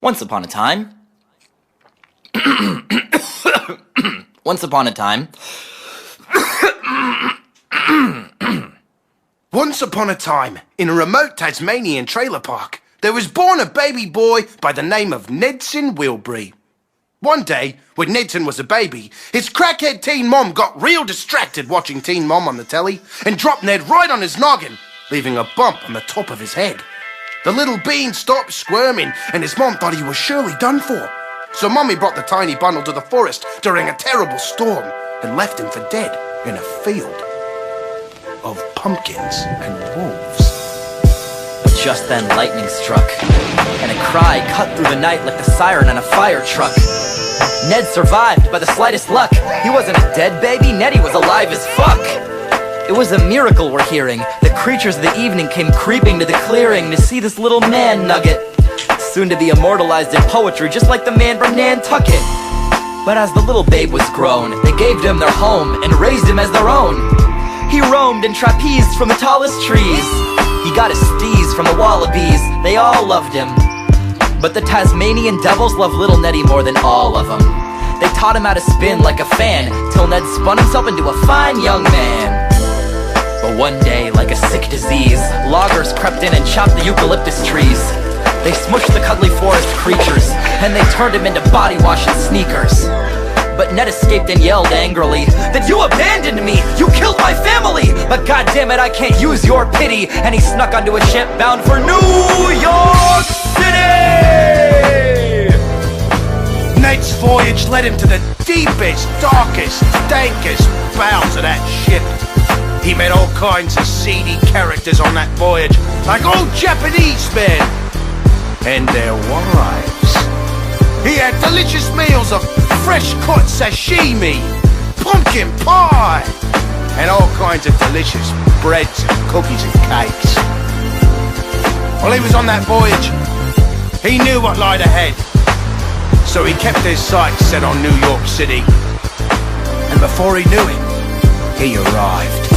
Once upon a time... Once upon a time... Once upon a time, in a remote Tasmanian trailer park, there was born a baby boy by the name of Nedson Wilbury. One day, when Nedson was a baby, his crackhead teen mom got real distracted watching Teen Mom on the telly and dropped Ned right on his noggin, leaving a bump on the top of his head. The little bean stopped squirming and his mom thought he was surely done for. So Mummy brought the tiny bundle to the forest during a terrible storm and left him for dead in a field of pumpkins and wolves. But just then lightning struck, and a cry cut through the night like the siren on a fire truck. Ned survived by the slightest luck. He wasn't a dead baby, Neddy was alive as fuck. It was a miracle we're hearing. The creatures of the evening came creeping to the clearing to see this little man nugget, soon to be immortalized in poetry just like the man from Nantucket. But as the little babe was grown, they gave him their home and raised him as their own. He roamed and trapezed from the tallest trees. He got his steez from the wallabies. They all loved him. But the Tasmanian devils loved little Neddy more than all of them. They taught him how to spin like a fan, till Ned spun himself into a fine young man. But one day, like a sick disease, loggers crept in and chopped the eucalyptus trees. They smushed the cuddly forest creatures, and they turned him into body wash and sneakers. But Ned escaped and yelled angrily that you abandoned me, you killed my family, but goddammit I can't use your pity. And he snuck onto a ship bound for New York City. Ned's voyage led him to the deepest, darkest, dankest bowels of that ship. He met all kinds of seedy characters on that voyage, like old Japanese men and their wives. He had delicious meals of fresh-cut sashimi, pumpkin pie, and all kinds of delicious breads and cookies and cakes. While he was on that voyage, he knew what lied ahead, so he kept his sights set on New York City. And before he knew it, he arrived.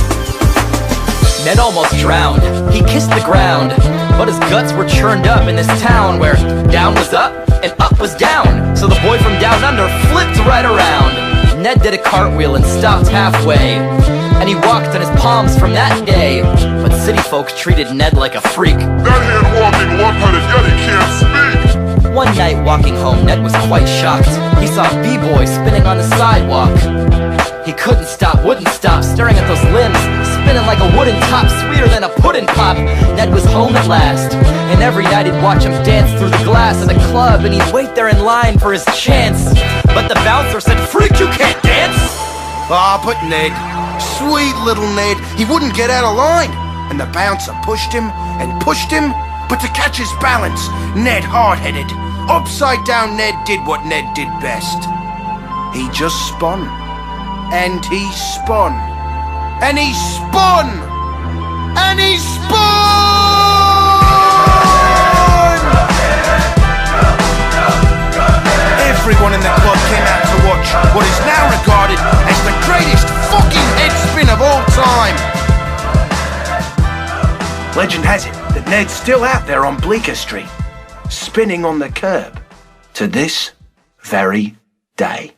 Ned almost drowned, he kissed the ground, but his guts were churned up in this town where down was up and up was down. So the boy from down under flipped right around. Ned did a cartwheel and stopped halfway, and he walked on his palms from that day. But city folk treated Ned like a freak. That hand-walking one-headed yeti can't speak. One night walking home, Ned was quite shocked. He saw a b-boy spinning on the sidewalk. He couldn't stop, wouldn't stop, staring at those limbs, spinning like a wooden top, sweeter than a pudding pop. Ned was home at last, and every night he'd watch him dance through the glass of the club, and he'd wait there in line for his chance. But the bouncer said, "Freak, you can't dance!" Ah, but Ned, sweet little Ned, he wouldn't get out of line. And the bouncer pushed him and pushed him, but to catch his balance, Ned hard-headed, upside down Ned did what Ned did best. He just spun. And he spun, and he spun, and he spun! Everyone in the club came out to watch what is now regarded as the greatest fucking head spin of all time. Legend has it that Ned's still out there on Bleecker Street, spinning on the curb, to this very day.